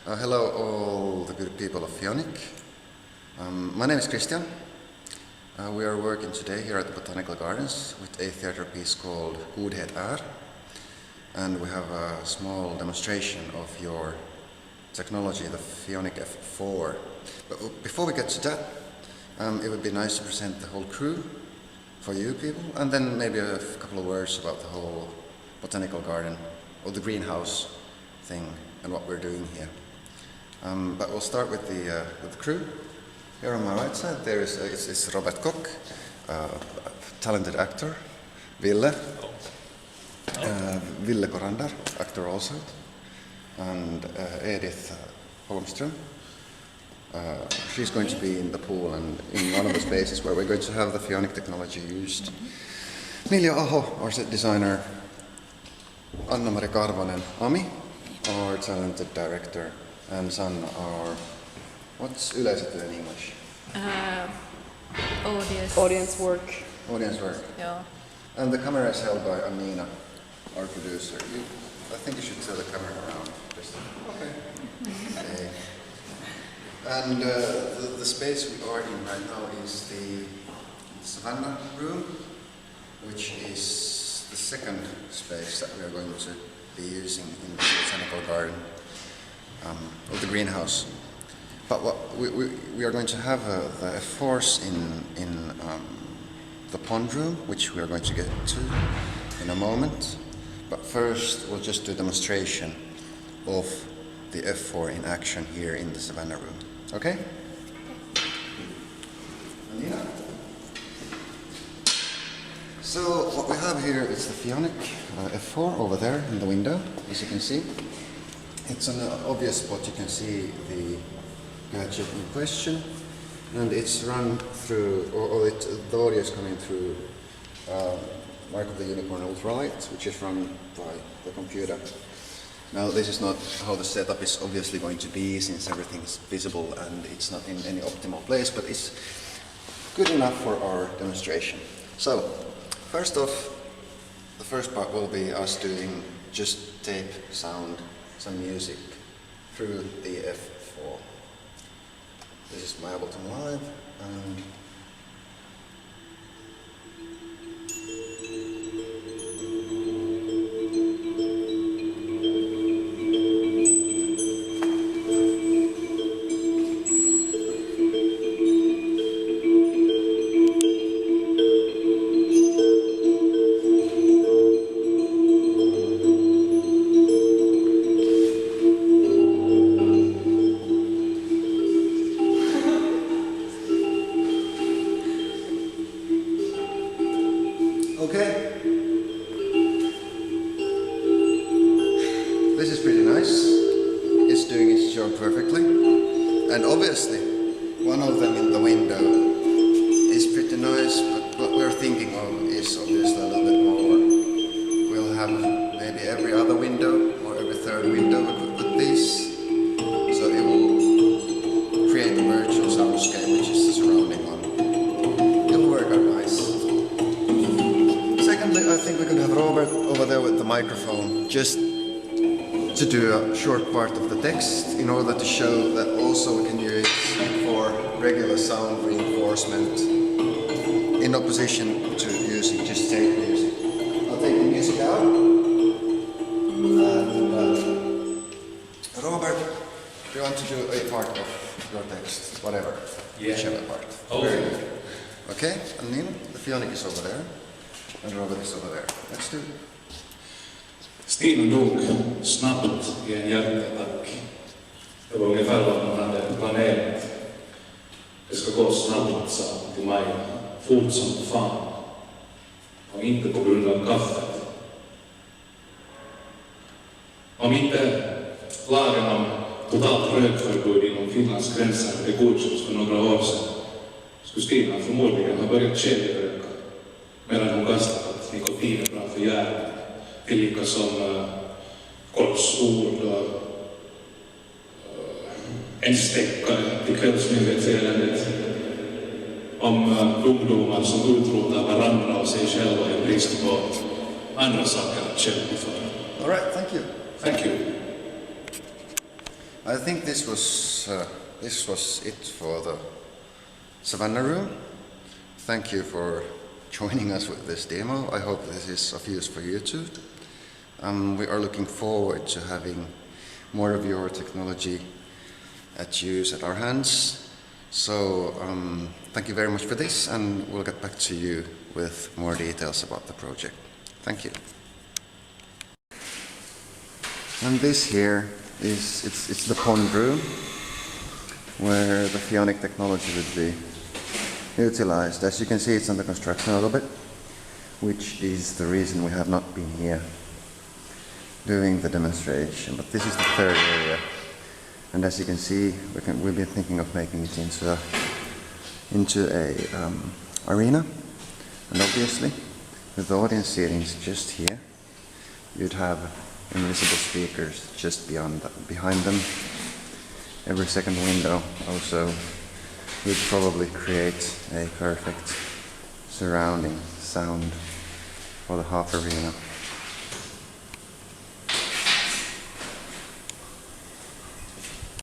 Hello all the good people of Feonic. My name is Kristian. We are working today here at the Botanical Gardens with a theatre piece called Godhet är. And we have a small demonstration of your technology, the Feonic F4. But before we get to that, it would be nice to present the whole crew for you people, and then maybe a couple of words about the whole botanical garden or the greenhouse thing and what we're doing here. But we'll start with the crew. Here on my right side there is Robert Koch, talented actor, Ville Korandar, actor also, and Edith Holmström. She's going to be in the pool and in one of the spaces where we're going to have the Feonic technology used. Milja Aho, our set designer, Anna-Mari Karvonen, Ami, our talented director, and Sanna, our, what's yleisetyö in English? Audience work. Audience work. Yeah. And the camera is held by Amina, our producer. I think you should turn the camera around. Okay. Okay. And the space we are in right now is the Savannah room, which is the second space that we are going to be using in the botanical garden, of the greenhouse. But what we are going to have the F4s in the pond room, which we are going to get to in a moment. But first we'll just do a demonstration of the F4 in action here in the Savannah room. Okay? Anina? So what we have here is the Feonic F4 over there in the window, as you can see. It's an obvious spot. You can see the gadget in question, and it's run through, the audio is coming through Mark of the Unicorn Ultralight, which is run by the computer. Now this is not how the setup is obviously going to be, since everything is visible and it's not in any optimal place, but it's good enough for our demonstration. So, first off, the first part will be us doing just tape sound, some music through the F4. This is my Ableton Live, and okay. This is pretty nice. It's doing its job perfectly. And obviously, one of them in the window is pretty nice, but what we're thinking of is obviously a little bit more. We'll have maybe every other window or every third window we could put these. So it will create a virtual soundscape, which is the surrounding one. It will work out nice. Secondly, I think we could have Robert over there with the microphone, just to do a short part of the text in order to show that also we can use it for regular sound reinforcement in opposition to using just tape music. I'll take the music out. And Robert, do you want to do a part of your text? Whatever. Yeah. Whichever part. Oh. Very good. Okay, and Nina, the Feonic is over there. And Robert is over there. Let's do it. Stina dog snabbt i en hjärtattack. Det var ungefär vad man hade planerat. Det ska gå snabbt, sa han till mig. Fort som fan. Och inte på grund av kaffet. Om inte lagen om totalt rökförbud inom Finlands gränser hade godkänts för några år sedan, skulle Stina förmodligen ha börjat kedjeröka medan hon kastat att nikotin är bra för hjärnan. Tillika som korsord och en stäckare till kvällsnyhetseländet om ungdomar som utrotar varandra och sig själva i brist på andra saker att kämpa för. All right, thank you. Thank you. I think this was it for the Savannah room. Thank you for joining us with this demo. I hope this is of use for you too. We are looking forward to having more of your technology at use at our hands. So thank you very much for this, and we'll get back to you with more details about the project. Thank you. And this here is it's the pond room where the Feonic technology would be utilized. As you can see, it's under construction a little bit, which is the reason we have not been here doing the demonstration. But this is the third area, and as you can see, we've been thinking of making it into a arena. And obviously, with the audience seatings just here, you'd have invisible speakers just behind them. Every second window also would probably create a perfect surrounding sound for the half arena.